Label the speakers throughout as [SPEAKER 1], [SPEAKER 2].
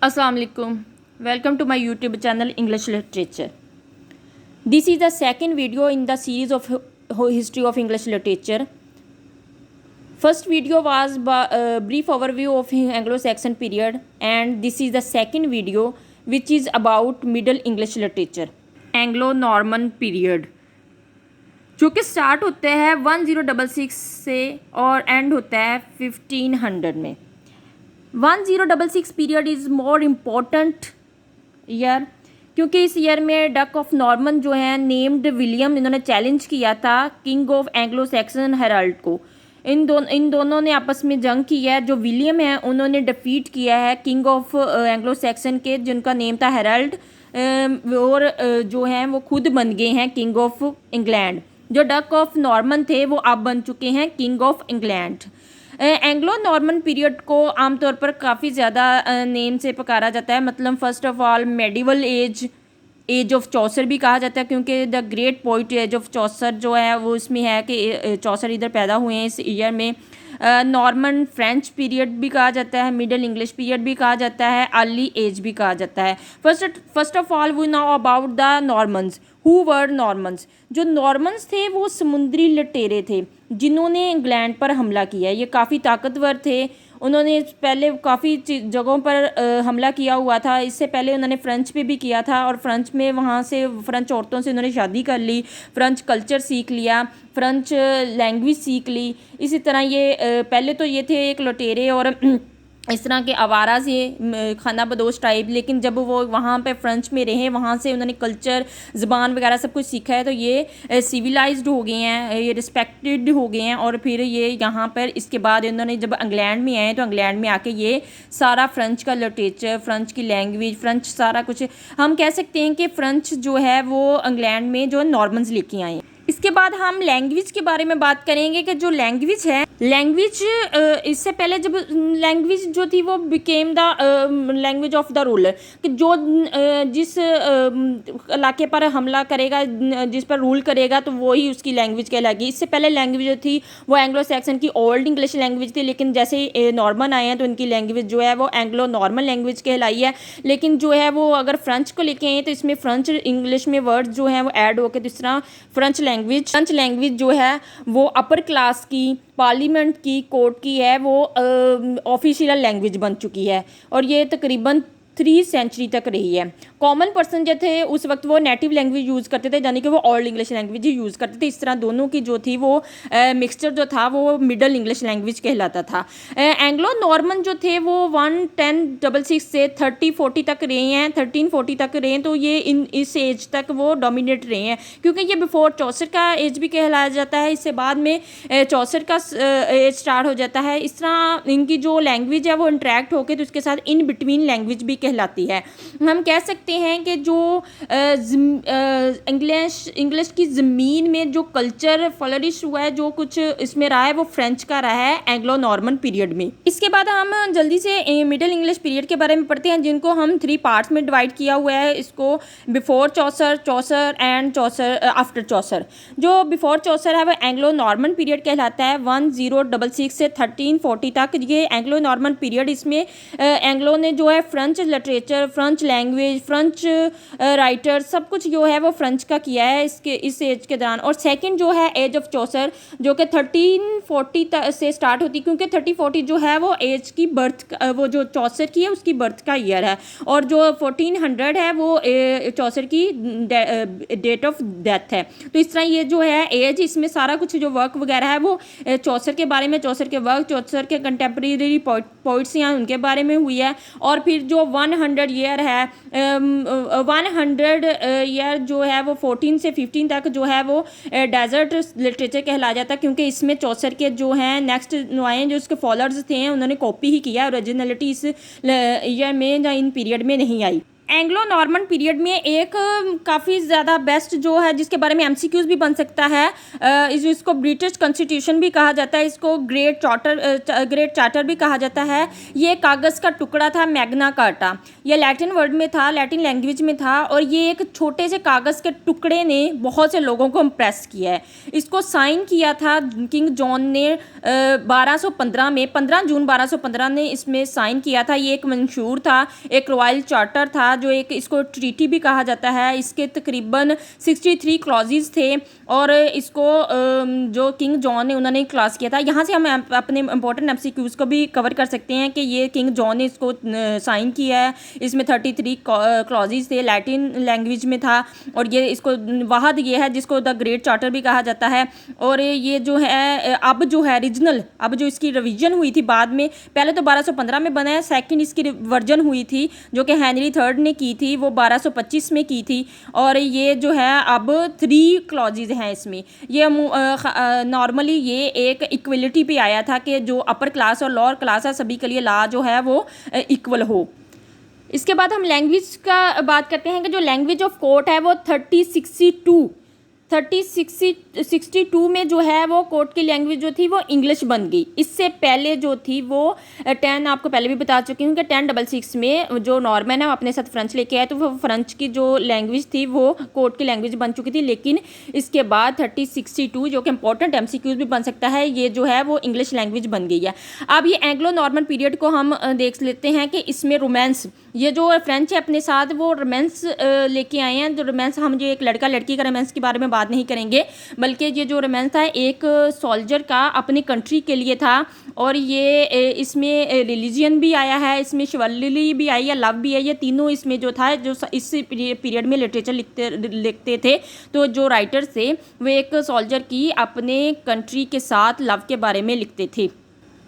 [SPEAKER 1] Assalamu alaikum. Welcome to my YouTube channel English Literature. This is the second video in the series of history of English literature. First video was a brief overview of Anglo-Saxon period, and this is the second video which is about Middle English literature, Anglo-Norman period, जो कि start होता है 1066 से और and होता है 1500 में. 1066 period is more important year क्योंकि इस ईयर में डक ऑफ नॉर्मन जो है नेम्ड विलियम, इन्होंने चैलेंज किया था king of Anglo Saxon Herald को. इन दोनों ने आपस में जंग की है. जो विलियम है उन्होंने डिफीट किया है किंग ऑफ एंग्लो सैक्सन के, जिनका नेम था हेराल्ड, और जो हैं वो खुद बन गए हैं किंग ऑफ इंग्लैंड. जो डक ऑफ नॉर्मन थे वो अब बन चुके हैं king of England. Anglo Norman period को आमतौर पर काफ़ी ज़्यादा नेम से पुकारा जाता है. मतलब first of all medieval age of Chaucer भी कहा जाता है, क्योंकि the great poet age of Chaucer जो है वो इसमें है कि चौसर इधर पैदा हुए हैं इस ईयर में. नॉर्मन फ्रेंच पीरियड भी कहा जाता है, मिडल इंग्लिश पीरियड भी कहा जाता है, अर्ली एज भी कहा जाता है. First of all we know about the Normans. Who were Normans? जो नॉर्मन्स थे वो समुद्री लुटेरे थे जिन्होंने इंग्लैंड पर हमला किया. ये काफ़ी ताकतवर थे. उन्होंने पहले काफ़ी जगहों पर हमला किया हुआ था. इससे पहले उन्होंने फ्रेंच पे भी किया था और फ्रेंच में वहाँ से फ्रेंच औरतों से उन्होंने शादी कर ली, फ्रेंच कल्चर सीख लिया, फ्रेंच लैंग्वेज सीख ली. इसी तरह ये पहले तो ये थे एक लुटेरे और इस तरह के आवारा से खाना बदोश टाइप, लेकिन जब वो वहाँ पे फ्रेंच में रहे, वहाँ से उन्होंने कल्चर, ज़बान वगैरह सब कुछ सीखा है, तो ये सिविलाइज्ड हो गए हैं, ये रिस्पेक्टेड हो गए हैं. और फिर ये यहाँ पर इसके बाद इन्होंने जब इंग्लैंड में आए तो इंग्लैंड में आके ये सारा फ्रेंच का लिटरेचर, फ्रेंच की लैंग्वेज, फ्रेंच सारा कुछ, हम कह सकते हैं कि फ्रेंच जो है वो इंग्लैंड में जो नॉर्मन्स लेके आए. इसके बाद हम लैंग्वेज के बारे में बात करेंगे कि जो लैंग्वेज है, लैंग्वेज इससे पहले जब लैंग्वेज जो थी वो became the language of the ruler, कि जो जिस इलाके पर हमला करेगा, जिस पर रूल करेगा, तो वो ही उसकी लैंग्वेज कहलाएगी. इससे पहले लैंग्वेज जो थी वो एंग्लो सैक्सन की ओल्ड इंग्लिश लैंग्वेज थी, लेकिन जैसे नॉर्मन आए हैं तो इनकी लैंग्वेज जो है वो एंग्लो नॉर्मन लैंग्वेज कहलाई है. लेकिन जो है वो अगर फ्रेंच को लेके आए तो इसमें फ्रेंच इंग्लिश में वर्ड्स जो हैं वो ऐड होकर, तो इस तरह फ्रेंच लैंग्वेज जो है वो अपर क्लास की, पार्लियामेंट की, कोर्ट की है, वो ऑफिशियल लैंग्वेज बन चुकी है और ये तकरीबन 3 सेंचुरी तक रही है. कॉमन पर्सन जो थे उस वक्त वो नेटिव लैंग्वेज यूज़ करते थे, यानी कि वो ओल्ड इंग्लिश लैंग्वेज ही यूज़ करते थे. इस तरह दोनों की जो थी वो मिक्सचर जो था वो मिडल इंग्लिश लैंग्वेज कहलाता था. एंग्लो नॉर्मन जो थे वो 1066 से 3040 तक रहे हैं, 1340 तक रहे हैं. तो ये इस एज तक वो डोमिनेट रहे हैं, क्योंकि ये बिफोर चौसर का एज भी कहलाया जाता है. इससे बाद में चौसर का एज स्टार्ट हो जाता है. इस तरह इनकी जो लैंग्वेज है वो इंटरेक्ट होकर तो उसके साथ इन बिटवीन लैंग्वेज भी कहलाती है. हम कह सकते हैं कि जो इंग्लिश की ज़मीन में जो कल्चर फ्लरिश हुआ है, जो कुछ इसमें रहा है, वो फ्रेंच का रहा है एंग्लो नॉर्मन पीरियड में. इसके बाद हम जल्दी से मिडिल इंग्लिश पीरियड के बारे में पढ़ते हैं, जिनको हम 3 पार्ट्स में डिवाइड किया हुआ है. इसको before Chaucer and Chaucer after Chaucer. जो बिफोर चौसर है वो एंग्लो नॉर्मन पीरियड कहलाता है 1066 से 1340 तक. ये एंग्लो नॉर्मन पीरियड, इसमें एंग्लो ने जो है French literature, French language, French writer, सब कुछ जो है वो फ्रेंच का किया है इस एज के दौरान. और सेकंड जो है एज ऑफ चौसर, जो कि 1340 से स्टार्ट होती, क्योंकि 1340 जो है वो एज की बर्थ, वो जो चौसर की है उसकी बर्थ का ईयर है, और जो 1400 है वो चौसर की डेट ऑफ डेथ है. तो इस तरह ये जो है एज, इसमें सारा कुछ जो वर्क वगैरह है वो चौसर के बारे में, चौसर के वर्क, चौसर के कंटेम्प्रेरी पोइट्स हैं उनके बारे में हुई है. और फिर जो 100 ईयर है, 100 ईयर जो है वो 14 से 15 तक जो है वो डेजर्ट लिटरेचर कहला जाता है, क्योंकि इसमें चौसर के जो हैं नेक्स्ट आए जो उसके फॉलोअर्स थे उन्होंने कॉपी ही किया, ओरिजिनलिटी इस ईयर में या इन पीरियड में नहीं आई. एंग्लो नॉर्मन पीरियड में एक काफ़ी ज़्यादा बेस्ट जो है जिसके बारे में एमसीक्यूज़ भी बन सकता है, इसको ब्रिटिश कॉन्स्टिट्यूशन भी कहा जाता है, इसको ग्रेट चार्टर भी कहा जाता है। ये कागज़ का टुकड़ा था, मैग्ना कार्टा। ये लैटिन वर्ड में था, लैटिन लैंग्वेज में था, और ये एक छोटे से कागज़ के टुकड़े ने बहुत से लोगों को इम्प्रेस किया है। इसको साइन किया था किंग जॉन ने 1215 में, 15 जून 1215 ने इसमें साइन किया था। ये एक मंशूर था, एक रॉयल चार्टर था, जो एक इसको ट्रीटी भी कहा जाता है। इसके तकरीबन 63 क्लॉजेस थे, और इसको जो किंग जॉन ने उन्होंने क्लास किया था। यहाँ से हम अपने इंपॉर्टेंट एमसीक्यूज़ को भी कवर कर सकते हैं कि ये किंग जॉन ने इसको साइन किया है। इसमें 33 क्लॉजेस थे, लैटिन लैंग्वेज में था, और ये इसको वाहद ये है जिसको द ग्रेट चार्टर भी कहा जाता है। और ये जो है अब जो है रीजनल, अब जो इसकी रिवीजन हुई थी बाद में, पहले तो 1215 में बना है, सेकंड इसकी वर्जन हुई थी जो कि हेनरी थर्ड ने की थी, वो 1225 में की थी। और ये जो है अब 3 क्लॉजेज हैं इसमें। ये नॉर्मली ये एक इक्वलिटी पे आया था कि जो अपर क्लास और लोअर क्लास है सभी के लिए लॉ जो है वो इक्वल हो। इसके बाद हम लैंग्वेज का बात करते हैं कि जो लैंग्वेज ऑफ कोर्ट है वो 3062 में जो है वो कोर्ट की लैंग्वेज जो थी वो इंग्लिश बन गई। इससे पहले जो थी वो 10 आपको पहले भी बता चुकी हूँ कि 1066 में जो नॉर्मन है वो अपने साथ फ्रेंच लेके आए, तो वो फ्रेंच की जो लैंग्वेज थी वो कोर्ट की लैंग्वेज बन चुकी थी। लेकिन इसके बाद 3062 जो कि इंपॉर्टेंट एमसीक्यूज भी बन सकता है, ये जो है वो इंग्लिश लैंग्वेज बन गई है। अब ये एंग्लो नॉर्मन पीरियड को हम देख लेते हैं कि इसमें रोमांस, ये जो फ्रेंच है अपने साथ वो रोमांस लेके आए हैं। जो रोमांस, हम जो एक लड़का लड़की का रोमांस के बारे में बात नहीं करेंगे, बल्कि ये जो रोमांस था एक सोल्जर का अपनी कंट्री के लिए था। और ये इसमें रिलीजियन भी आया है, इसमें शिवल्ली भी आई है, लव भी है। ये तीनों इसमें जो था, जो इस पीरियड में लिटरेचर लिखते थे, तो जो राइटर्स थे वो एक सोल्जर की अपने कंट्री के साथ लव के बारे में लिखते थे।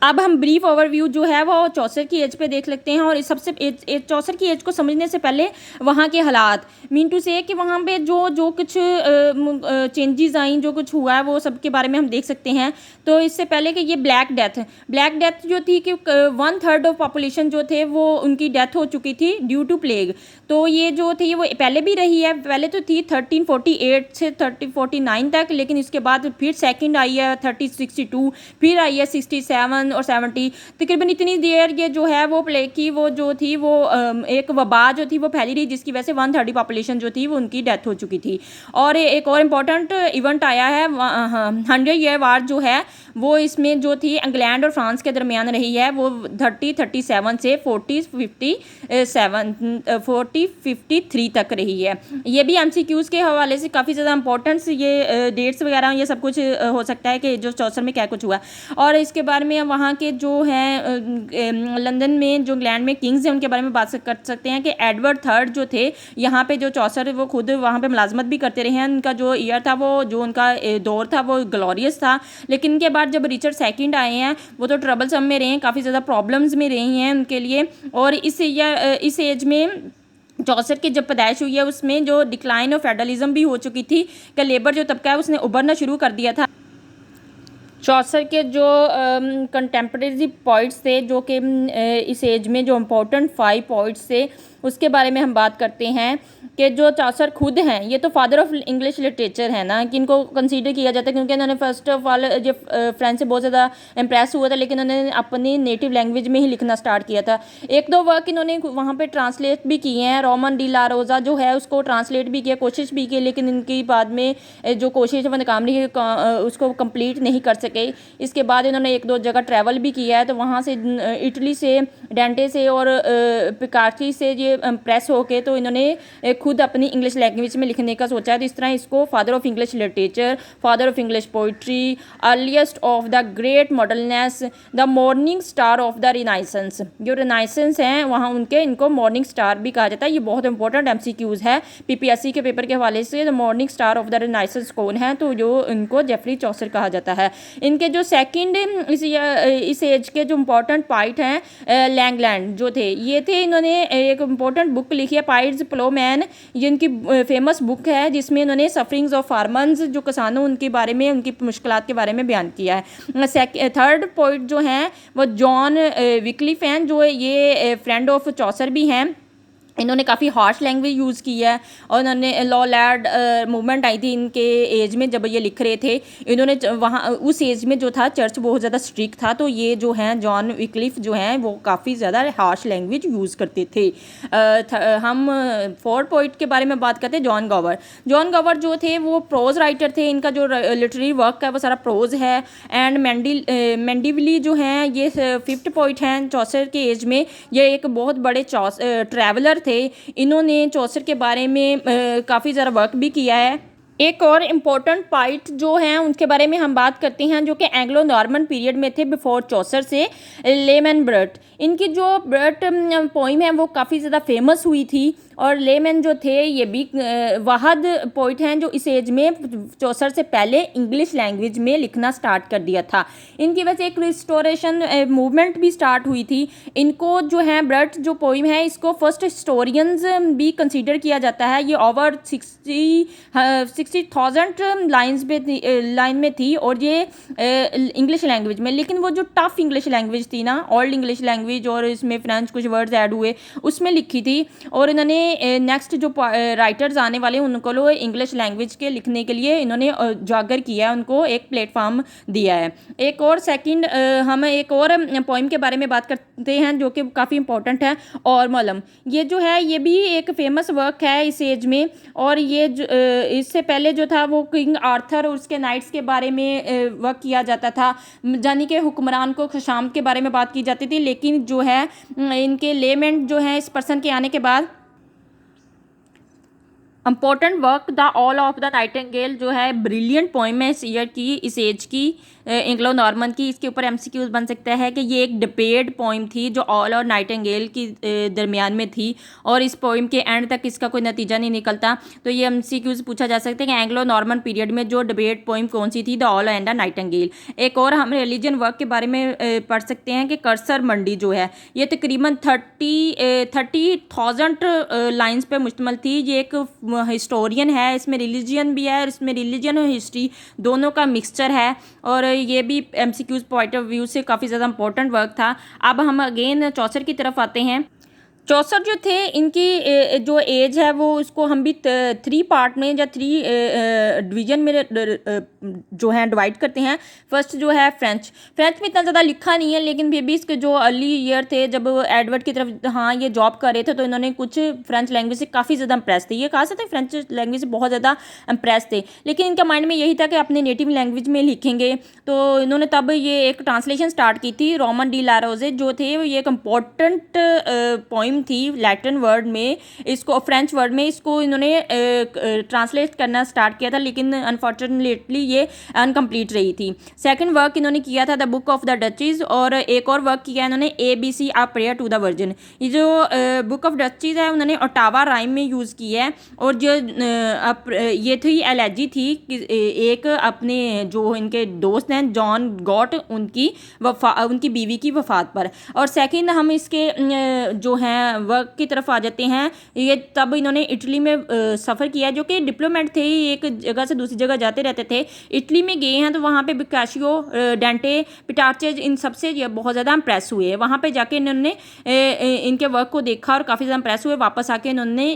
[SPEAKER 1] अब हम ब्रीफ ओवरव्यू जो है वो चौसर की एज पे देख लेते हैं। और इस सबसे चौसर की एज को समझने से पहले वहाँ के हालात, मीन टू से कि वहाँ पे जो कुछ चेंजेस आई, जो कुछ हुआ है, वो सब के बारे में हम देख सकते हैं। तो इससे पहले कि ये ब्लैक डेथ जो थी कि 1/3 ऑफ पॉपुलेशन जो थे वो उनकी डेथ हो चुकी थी ड्यू टू प्लेग। तो ये जो थी वो पहले भी रही है, पहले तो थी 1348 से 1349 तक, लेकिन इसके बाद फिर सेकंड आई है 3062, फिर आई है 67 और 70। तकरीबन इतनी देर ये जो है वो प्लेग की वो जो थी वो एक वबा जो थी वो फैली रही, जिसकी वजह से 1/3 पॉपुलेशन जो थी वो उनकी डेथ हो चुकी थी। और एक और इम्पॉर्टेंट इवेंट आया है 100 ईयर वार जो है वो इसमें जो थी इंग्लैंड और फ्रांस के दरमियान रही है, वो 3037 से 4053 तक रही है। ये भी एमसीक्यूज़ के हवाले से काफ़ी ज़्यादा इंपॉर्टेंट्स, ये डेट्स वगैरह ये सब कुछ हो सकता है कि जो चौसर में क्या कुछ हुआ। और इसके बारे में वहाँ के जो हैं लंदन में जो इंग्लैंड में किंग्स हैं उनके बारे में बात कर सकते हैं कि एडवर्ड थर्ड जो थे यहाँ पे, जो चौसर वो खुद वहाँ पे मुलाजमत भी करते रहे हैं। उनका जो ईयर था वो, जो उनका दौर था वो ग्लोरियस था। लेकिन इनके बाद जब रिचर्ड सेकंड आए हैं वो तो ट्रबल सम में रहे हैं, काफ़ी ज़्यादा प्रॉब्लम्स में रही हैं उनके लिए। और इस एज में चौसर की जब पैदाइश हुई है उसमें जो डिक्लाइन ऑफ फेडरलिज्म भी हो चुकी थी कि लेबर जो तबका है उसने उभरना शुरू कर दिया था। चौसर के जो कंटेम्प्रेरी पोइट्स थे, जो कि इस एज में जो इम्पोर्टेंट 5 पोइट्स थे उसके बारे में हम बात करते हैं कि जो चौसर खुद हैं ये तो फादर ऑफ इंग्लिश लिटरेचर है ना, कि इनको कंसीडर किया जाता है क्योंकि इन्होंने फर्स्ट ऑफ ऑल जो फ्रेंच से बहुत ज़्यादा इम्प्रेस हुआ था, लेकिन उन्होंने अपनी नेटिव लैंग्वेज में ही लिखना स्टार्ट किया था। 1-2 वर्क इन्होंने वहाँ पे ट्रांसलेट भी किए हैं, रोमन डी ला रोज़ा जो है उसको ट्रांसलेट भी किया, कोशिश भी की, लेकिन इनकी बाद में जो कोशिश है वो नाकाम रही, उसको कंप्लीट नहीं कर सके। इसके बाद इन्होंने 1-2 जगह ट्रैवल भी किया है, तो वहाँ से इटली से, डेंटे से और पिकार्ची से ये इम्प्रेस होके तो इन्होंने खुद अपनी इंग्लिश लैंग्वेज में लिखने का सोचा है। तो इस तरह इसको father of English literature, father of English poetry, earliest of the great modernness, the morning star of the renaissance. जो रिनाइसेंस हैं वहाँ उनके, इनको मॉर्निंग स्टार भी कहा जाता है। ये बहुत इंपॉर्टेंट एमसीक्यूज है पीपीएससी के पेपर के हवाले से। The morning star of the renaissance कौन है, तो जो इनको जेफरी चौसर कहा जाता है। इनके जो सेकंड इस एज के जो इम्पोर्टेंट पाइट हैं लैंगलैंड जो थे, ये थे, इन्होंने एक इम्पोर्टेंट बुक लिखी है पाइट्स प्लोमैन। ये इनकी फेमस बुक है जिसमें इन्होंने सफरिंग्स ऑफ फार्मर्स, जो किसानों उनके बारे में, उनकी मुश्किलात के बारे में बयान किया है। थर्ड पोइट जो हैं वो जॉन विक्लिफ हैं, जो ये फ्रेंड ऑफ चौसर भी हैं। इन्होंने काफ़ी हार्श लैंग्वेज यूज़ की है और इन्होंने लॉ लैड मूवमेंट आई थी इनके एज में जब ये लिख रहे थे। इन्होंने वहाँ उस एज में जो था चर्च बहुत ज़्यादा स्ट्रिक्ट था, तो ये जो हैं जॉन विक्लिफ जो हैं वो काफ़ी ज़्यादा हार्श लैंग्वेज यूज़ करते थे। हम फोर्थ पोइट के बारे में बात करते हैं, जॉन गॉवर। जॉन गॉवर जो थे वो प्रोज राइटर थे, इनका जो लिटरेरी वर्क है वो सारा प्रोज है। एंड मैंडिविली जो हैं ये फिफ्थ पोइट हैं चौसर के एज में। ये एक बहुत बड़े ट्रैवलर थे। इन्होंने चौसर के बारे में काफ़ी ज़्यादा वर्क भी किया है। एक और इम्पोर्टेंट पाइट जो हैं उनके बारे में हम बात करते हैं जो कि एंग्लो नॉर्मन पीरियड में थे बिफोर चौसर से, लेमन ब्रट। इनकी जो ब्रट पोइम है वो काफ़ी ज़्यादा फेमस हुई थी। और लेमन जो थे ये भी वाहद पोइट हैं जो इस एज में चौसर से पहले इंग्लिश लैंग्वेज में लिखना स्टार्ट कर दिया था। इनकी वजह से एक रिस्टोरेशन मूवमेंट भी स्टार्ट हुई थी। इनको जो है ब्रट जो पोइम है इसको फर्स्ट हिस्टोरियंस भी कंसीडर किया जाता है। ये ओवर 60,000 लाइन में थी और ये इंग्लिश लैंग्वेज में, लेकिन वो जो टफ इंग्लिश लैंग्वेज थी ना, ओल्ड इंग्लिश लैंग्वेज और इसमें फ्रेंच कुछ वर्ड्स ऐड हुए उसमें लिखी थी। और इन्होंने नेक्स्ट जो राइटर्स आने वाले उनको लो इंग्लिश लैंग्वेज के लिखने के लिए इन्होंने जागर किया है, उनको एक प्लेटफॉर्म दिया है। एक और सेकंड हम एक और पोइम के बारे में बात करते हैं जो कि काफ़ी इंपॉर्टेंट है, और मलम। ये जो है ये भी एक फेमस वर्क है इस एज में। और ये इससे पहले जो था वो किंग आर्थर और उसके नाइट्स के बारे में वर्क किया जाता था, यानी कि हुक्मरान को खुशामद के बारे में बात की जाती थी। लेकिन जो है इनके लेमेंट जो है इस पर्सन के आने के बाद important work the all of the Nightingale जो है ब्रिलियंट पोइम है इस ईयर की, इस एज की, एंग्लो नॉर्मन की। इसके ऊपर एमसीक्यूज बन सकता है कि ये एक डिबेट पोइम थी जो ऑल और नाइटिंगेल की दरमियान में थी और इस पोइम के एंड तक इसका कोई नतीजा नहीं निकलता। तो ये एमसीक्यूज पूछा जा सकता है कि एंग्लो नॉर्मन पीरियड में जो डिबेट पोइम कौन सी थी, the all and the Nightingale. एक और हम रिलीजन वर्क के बारे में पढ़ सकते हैं कि कर्सर मंडी जो है ये तकरीबन 30,000 लाइन्स पर मुश्तमिल थी। ये एक हिस्टोरियन है, इसमें रिलीजन भी है और इसमें रिलीजन और हिस्ट्री दोनों का मिक्सचर है। और ये भी एमसीक्यूज पॉइंट ऑफ व्यू से काफ़ी ज़्यादा इंपॉर्टेंट वर्क था। अब हम अगेन चौसर की तरफ आते हैं। चौसर जो थे इनकी जो एज है वो उसको हम भी 3 पार्ट में या 3 डिवीजन में जो है डिवाइड करते हैं। फर्स्ट जो है फ्रेंच में इतना ज़्यादा लिखा नहीं है, लेकिन फिर भी इसके जो अर्ली ईयर थे जब एडवर्ड की तरफ हाँ ये जॉब कर रहे थे तो इन्होंने कुछ फ्रेंच लैंग्वेज से काफ़ी ज़्यादा इंप्रेस थे। ये कहा सकते हैं फ्रेंच लैंग्वेज से बहुत ज़्यादा इंप्रेस थे, लेकिन इनका माइंड में यही था कि अपने नेटिव लैंग्वेज में लिखेंगे। तो इन्होंने तब ये एक ट्रांसलेशन स्टार्ट की थी। रोमन डी ला रोजे जो थे ये एक इम्पोर्टेंट पोइम थी लैटिन वर्ड में, इसको फ्रेंच वर्ड में इसको इन्होंने ट्रांसलेट करना स्टार्ट किया था, लेकिन अनफॉर्चुनेटली ये अनकम्प्लीट रही थी। सेकंड वर्क इन्होंने किया था the book of the duchess, और एक और वर्क किया इन्होंने ABC a prayer to the Virgin. ये जो बुक ऑफ डचीज है उन्होंने ओटावा राइम में यूज़ की है। और जो ये थी एलर्जी थी एक अपने जो इनके दोस्त हैं जॉन गॉट उनकी बीवी की वफात पर। और सेकंड हम इसके जो हैं वर्क की तरफ आ जाते हैं। ये तब इन्होंने इटली में सफ़र किया, जो कि डिप्लोमेट थे, एक जगह से दूसरी जगह जाते रहते थे। इटली में गए हैं तो वहाँ पे बिकाशियो, डेंटे, पिटार्चेज इन सबसे ये बहुत ज़्यादा इंप्रेस हुए। वहाँ पे जाके इन्होंने इनके वर्क को देखा और काफ़ी ज़्यादा इंप्रेस हुए। वापस आके इन्होंने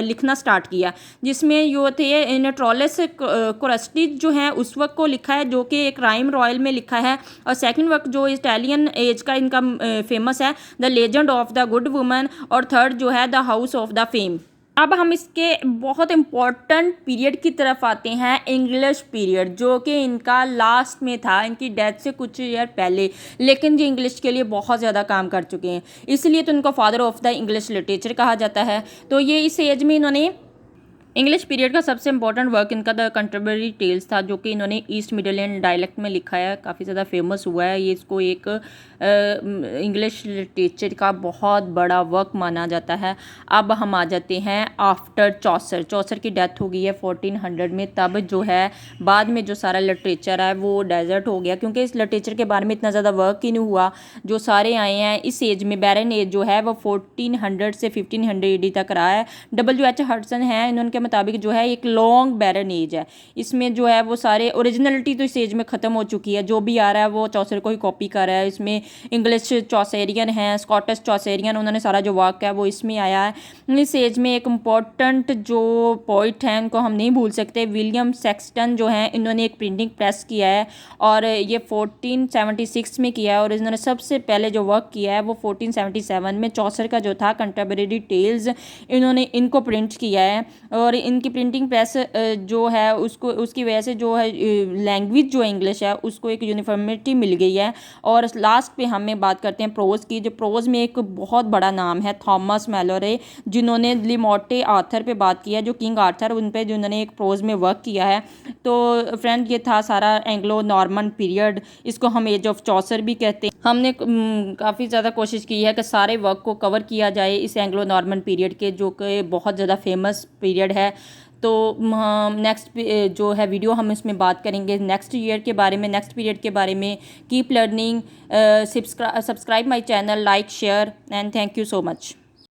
[SPEAKER 1] लिखना स्टार्ट किया, जिसमें जो थे नेट्रोलस कोरस्टिज जो है उस वक्त को लिखा है, जो कि एक राइम रॉयल में लिखा है। और सेकंड वर्क जो इटालियन एज का इनका फेमस है the legend of the good woman, और थर्ड जो है the house of the fame. अब हम इसके बहुत इम्पॉर्टेंट पीरियड की तरफ आते हैं, इंग्लिश पीरियड, जो कि इनका लास्ट में था, इनकी डेथ से कुछ ईयर पहले, लेकिन जो इंग्लिश के लिए बहुत ज़्यादा काम कर चुके हैं, इसलिए तो इनको father of the English literature कहा जाता है। तो ये इस एज में इन्होंने इंग्लिश पीरियड का सबसे इंपॉर्टेंट वर्क इनका द कंटेम्परेरी टेल्स था, जो कि इन्होंने ईस्ट मिडलैंड डायलेक्ट में लिखा है, काफ़ी ज़्यादा फेमस हुआ है। ये इसको एक इंग्लिश लिटरेचर का बहुत बड़ा वर्क माना जाता है। अब हम आ जाते हैं आफ्टर चौसर की डेथ हो गई है 1400 में। तब जो है बाद में जो सारा लिटरेचर है वो डेजर्ट हो गया, क्योंकि इस लिटरेचर के बारे में इतना ज़्यादा वर्क ही नहीं हुआ। जो सारे आए हैं इस एज में, बैरन एज जो है वो 1400 से 1500 AD तक रहा है। WH हडसन है, इन्होंने के मुताबिक जो है एक लॉन्ग बैरन एज है। इसमें जो है वो सारे ओरिजिनलिटी तो इस एज में ख़त्म हो चुकी है, जो भी आ रहा है वो चौसर को ही कॉपी कर रहा है। इसमें इंग्लिश चौसरियन है, स्कॉटिश चौसरियन, उन्होंने सारा जो वर्क है वो इसमें आया है। इस एज में एक इम्पॉर्टेंट जो पोइट हैं उनको हम नहीं भूल सकते, विलियम सेक्सटन जो हैं, इन्होंने एक प्रिंटिंग प्रेस किया है और ये 1476 में किया है। और इन्होंने सबसे पहले जो वर्क किया है वो 1477 में चौसर का जो था कंटेम्परेरी टेल्स, इन्होंने इनको प्रिंट किया है। और इनकी प्रिंटिंग प्रेस जो है उसको उसकी वजह से जो है लैंग्वेज जो इंग्लिश है उसको एक यूनिफॉर्मिटी मिल गई है। और लास्ट पे हमें बात करते हैं प्रोज की। जो प्रोज में एक बहुत बड़ा नाम है थॉमस मैलोरे, जिन्होंने लिमोटे आर्थर पे बात की है, जो किंग आर्थर, उन पे जिन्होंने एक प्रोज में वर्क किया है। तो फ्रेंड ये था सारा एंग्लो नॉर्मन पीरियड, इसको हम एज ऑफ चौसर भी कहते हैं। हमने काफ़ी ज़्यादा कोशिश की है कि सारे वर्क को कवर किया जाए इस एंग्लो नॉर्मन पीरियड के, जो कि बहुत ज़्यादा फेमस पीरियड है। तो नेक्स्ट जो है वीडियो हम इसमें बात करेंगे नेक्स्ट ईयर के बारे में, नेक्स्ट पीरियड के बारे में। Keep learning, subscribe my channel, like, share and thank you so much.